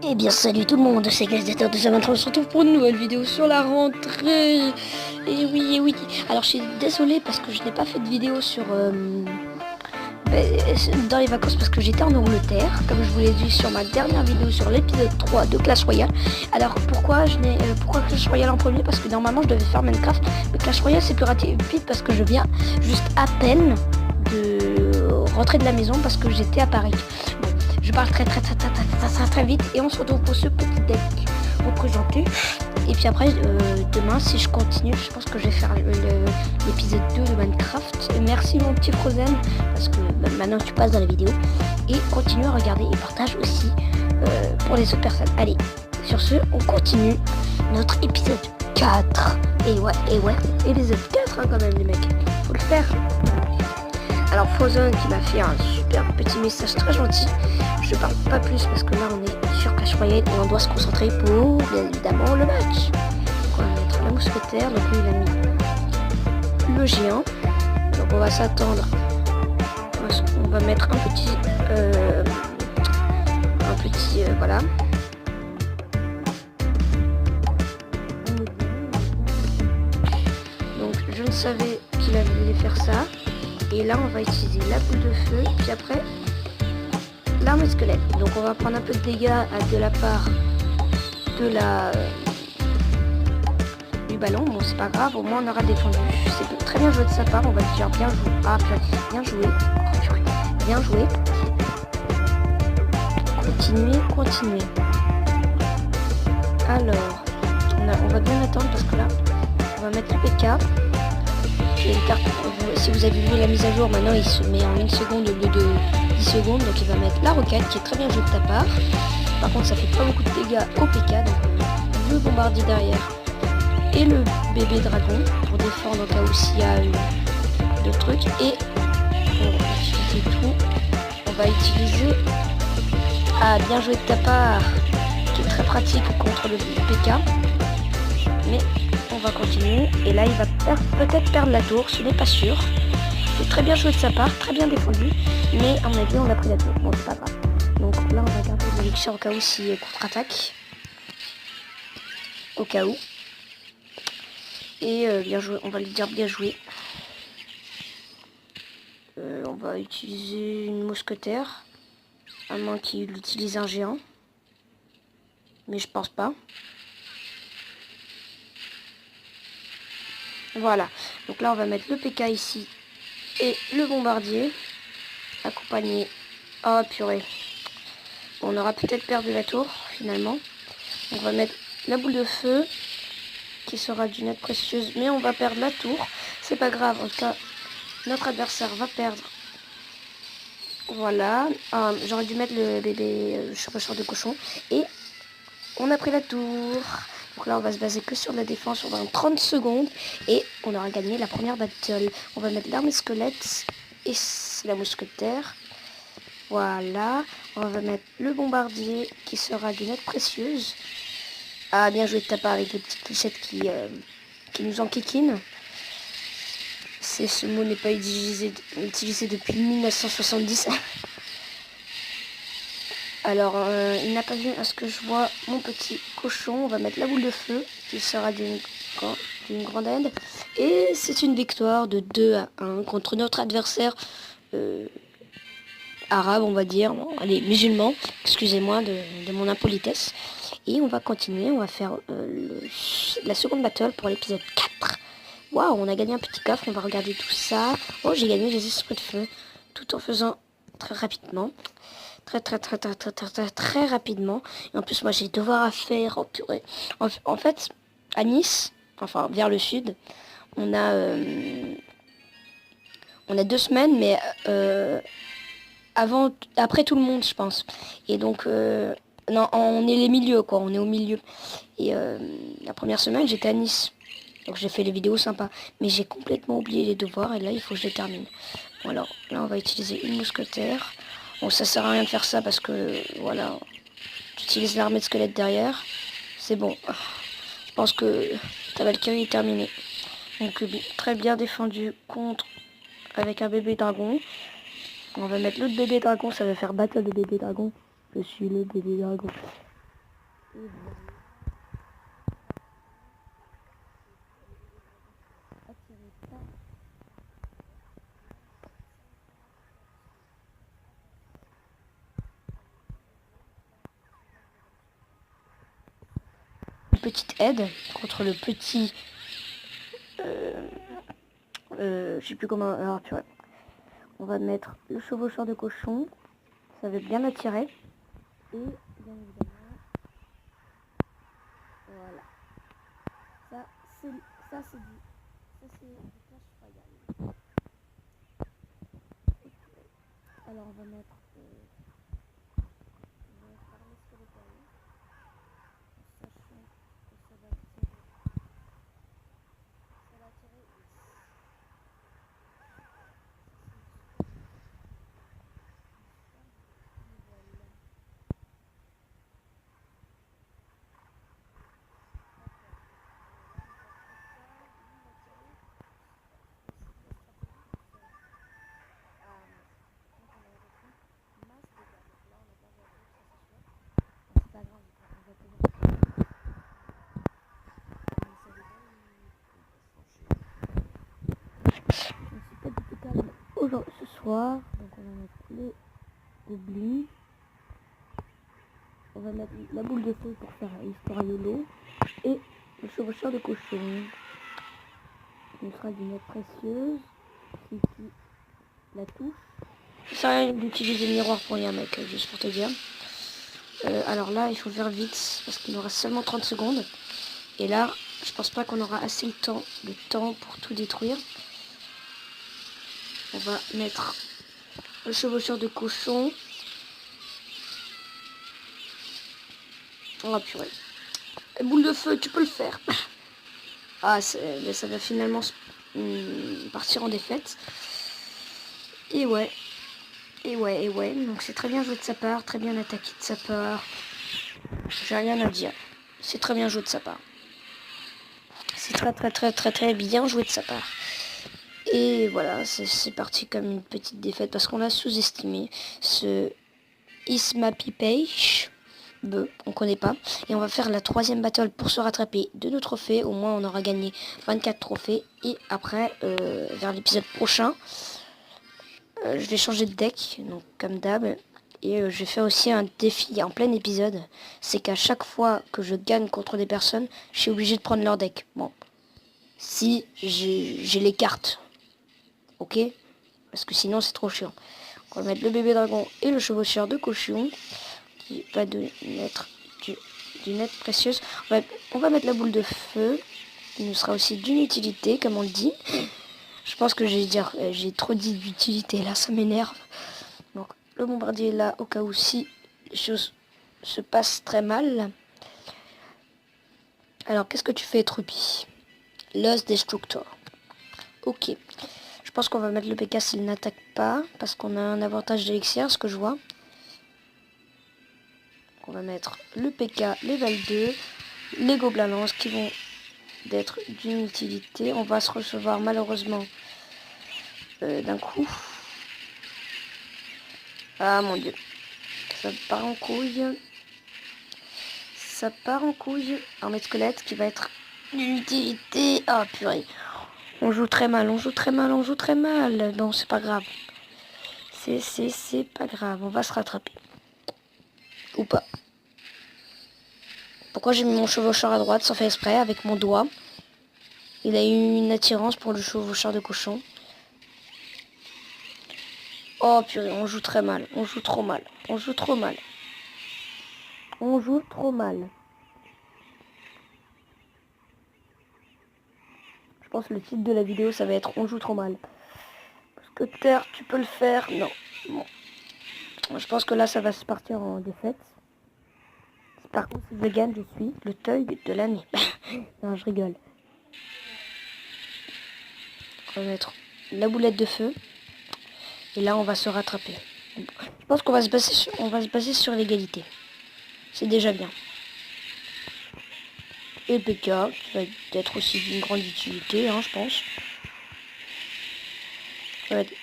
Eh bien salut tout le monde, c'est Gladiator 223, on se retrouve pour une nouvelle vidéo sur la rentrée. Et oui, et oui. Alors je suis désolé parce que je n'ai pas fait de vidéo sur dans les vacances parce que j'étais en Angleterre, comme je vous l'ai dit sur ma dernière vidéo sur l'épisode 3 de Clash Royale. Alors pourquoi pourquoi Clash Royale en premier? Parce que normalement je devais faire Minecraft, mais Clash Royale c'est plus rapide parce que je viens juste à peine de rentrer de la maison parce que j'étais à Paris. Bon, je parle très vite et on se retrouve pour ce petit deck représenté. Et puis après, demain, si je continue, je pense que je vais faire l'épisode 2 de Minecraft. Et merci mon petit Frozen, parce que maintenant tu passes dans la vidéo. Et continue à regarder et partage aussi pour les autres personnes. Allez, sur ce, on continue notre épisode 4. Et ouais, et les autres 4 hein, quand même les mecs. Faut le faire. Alors Frozen qui m'a fait un super petit message très gentil. Je parle pas plus parce que là on est sur Clash Royale et on doit se concentrer pour bien évidemment le match. Donc on va mettre la mousquetaire, donc lui il a mis le géant. Donc on va s'attendre. On va mettre un petit voilà. Donc je ne savais qu'il allait faire ça. Et là on va utiliser la boule de feu, puis après l'arme squelette. Donc on va prendre un peu de dégâts de la part de du ballon. Bon c'est pas grave, au moins on aura défendu. C'est très bien joué de sa part, on va le dire bien joué. Ah bien joué. Oh, bien joué. Continuez. Alors, on va bien attendre parce que là, on va mettre le PK. Une carte, si vous avez vu la mise à jour, maintenant il se met en 1 seconde au lieu de 10 secondes, donc il va mettre la roquette qui est très bien jouée de ta part. Par contre ça fait pas beaucoup de dégâts au PK, donc le bombardier derrière et le bébé dragon pour défendre au cas où s'il y a d'autres trucs. Et pour utiliser tout, on va utiliser bien joué de ta part, qui est très pratique contre le PK. Mais on va continuer et là il va peut-être perdre la tour, ce n'est pas sûr. C'est très bien joué de sa part, très bien défendu, mais à mon avis on a pris la tour, bon c'est pas grave. Donc là on va garder l'élixir au cas où si contre-attaque, au cas où. Et bien joué, on va lui dire bien joué. On va utiliser une mousquetaire, à moins qu'il utilise un géant, mais je pense pas. Voilà, donc là on va mettre le PK ici et le bombardier accompagné. Oh purée, on aura peut-être perdu la tour finalement. On va mettre la boule de feu qui sera d'une aide précieuse, mais on va perdre la tour. C'est pas grave, en tout cas notre adversaire va perdre. Voilà, j'aurais dû mettre le bébé chevaucheur de cochon et on a pris la tour. Donc là, on va se baser que sur la défense pendant 30 secondes et on aura gagné la première battle. On va mettre l'arme squelette et la mousquetaire. Voilà. On va mettre le bombardier qui sera d'une aide précieuse. Ah, bien joué de ta part avec les petites clichettes qui nous enquiquinent. Ce mot n'est pas utilisé depuis 1970. Alors, il n'a pas vu à ce que je vois mon petit cochon. On va mettre la boule de feu qui sera d'une grande aide. Et c'est une victoire de 2-1 contre notre adversaire arabe, on va dire. Non, allez, musulman, excusez-moi de mon impolitesse. Et on va continuer, on va faire la seconde battle pour l'épisode 4. Waouh, on a gagné un petit coffre, on va regarder tout ça. Oh, j'ai gagné des esprits de feu, tout en faisant très rapidement. Très rapidement. Et en plus, moi, j'ai des devoirs à faire. Oh, purée. En fait, à Nice, enfin, vers le sud, on a 2 semaines, mais après tout le monde, je pense. Et donc, non, on est les milieux, quoi. On est au milieu. Et la première semaine, j'étais à Nice. Donc j'ai fait les vidéos sympas. Mais j'ai complètement oublié les devoirs. Et là, il faut que je les termine. Bon, alors, là, on va utiliser une mousquetaire. Bon, ça sert à rien de faire ça parce que, voilà, j'utilise l'armée de squelettes derrière. C'est bon. Je pense que ta Valkyrie est terminée. Donc, très bien défendu contre avec un bébé dragon. On va mettre l'autre bébé dragon, ça va faire battle de bébé dragon. Je suis le bébé dragon. Et voilà. Attirez pas. Une petite aide contre le petit... je sais plus comment... Alors, tu vois. On va mettre le chevaucheur de cochon. Ça va bien l'attirer. Et bien évidemment... Voilà. Ça c'est du Clash Royale. Alors on va mettre parler squelettal, sachant que ça va tirer. Ça va tirer. Aujourd'hui, ce soir, donc on va mettre les gobelins, on va mettre la boule de feu pour faire histoire YOLO et le chevaucheur de cochon. On sera d'une note précieuse qui la touche. Ça sert à rien d'utiliser le miroir pour rien mec, juste pour te dire. Alors là, il faut faire vite parce qu'il nous reste seulement 30 secondes. Et là, je pense pas qu'on aura assez le temps pour tout détruire. On va mettre le chevaucheur de cochon. Oh purée. Boule de feu, tu peux le faire. Ah, ça va finalement partir en défaite. Et ouais. Donc c'est très bien joué de sa part, très bien attaqué de sa part. J'ai rien à dire. C'est très bien joué de sa part. C'est très bien joué de sa part. Et voilà, c'est parti comme une petite défaite parce qu'on l'a sous-estimé. Ce Ismapi Page, on connaît pas. Et on va faire la 3e battle pour se rattraper de nos trophées. Au moins on aura gagné 24 trophées. Et après, vers l'épisode prochain, je vais changer de deck, donc comme d'hab. Et je vais faire aussi un défi en plein épisode. C'est qu'à chaque fois que je gagne contre des personnes, je suis obligé de prendre leur deck. Bon, si j'ai les cartes. Ok, parce que sinon c'est trop chiant. On va mettre le bébé dragon et le chevaucheur de cochon qui va mettre d'une aide précieuse. On va mettre la boule de feu qui nous sera aussi d'une utilité comme on le dit. Je pense que j'ai trop dit d'utilité là, ça m'énerve. Donc le bombardier est là au cas où si les choses se passent très mal. Alors qu'est-ce que tu fais Trupi? Lost Destructor. Ok. Je pense qu'on va mettre le PK s'il n'attaque pas, parce qu'on a un avantage d'élixir, ce que je vois. On va mettre le PK level 2, les gobelins lance qui vont être d'une utilité. On va se recevoir malheureusement d'un coup. Ah mon dieu, ça part en couille. Ça part en couille. Armée de squelette qui va être d'une utilité. Ah purée. On joue très mal. Bon, c'est pas grave. C'est pas grave. On va se rattraper. Ou pas. Pourquoi j'ai mis mon chevaucheur à droite sans faire exprès avec mon doigt? Il a eu une attirance pour le chevaucheur de cochon. Oh purée, on joue très mal. On joue trop mal. Je pense que le titre de la vidéo, ça va être On joue trop mal. Parce que Terre, tu peux le faire. Non. Bon. Je pense que là, ça va se partir en défaite. Par contre, si je gagne, je suis le Teug de l'année. Non, je rigole. On va mettre la boulette de feu. Et là, on va se rattraper. Je pense qu'on va se baser sur l'égalité. C'est déjà bien. Et PK, qui va être aussi d'une grande utilité, hein, je pense. Ça va être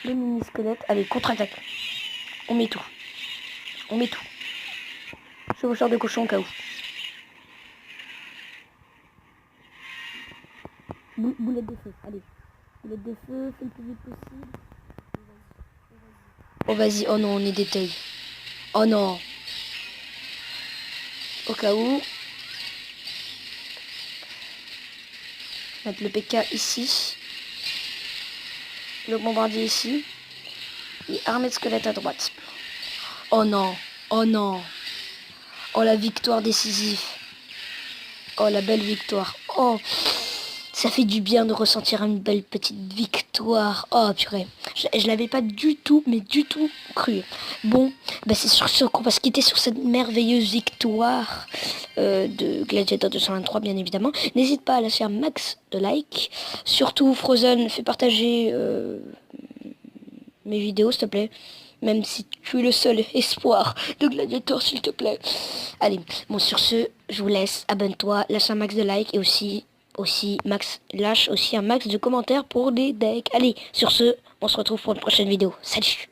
le mini-squelette. Allez, contre-attaque. On met tout. Chevaucheur de cochon au cas où. Boulette de feu, allez. Boulette de feu, fais le plus vite possible. Oh vas-y, oh non, on est détail. Oh non. Au cas où. Mettre le PK ici. Le bombardier ici. Et armée de squelettes à droite. Oh non, oh non. Oh la victoire décisive. Oh la belle victoire. Oh, ça fait du bien de ressentir une belle petite victoire. Oh purée, je l'avais pas du tout, mais du tout cru. Bon, bah c'est sur ce qu'on va se quitter sur cette merveilleuse victoire de Gladiator 223 bien évidemment. N'hésite pas à lâcher un max de likes. Surtout Frozen, fais partager mes vidéos s'il te plaît. Même si tu es le seul espoir de Gladiator, s'il te plaît. Allez, bon, sur ce, je vous laisse. Abonne-toi, lâche un max de likes et aussi, lâche aussi un max de commentaires pour les decks. Allez, sur ce, on se retrouve pour une prochaine vidéo. Salut!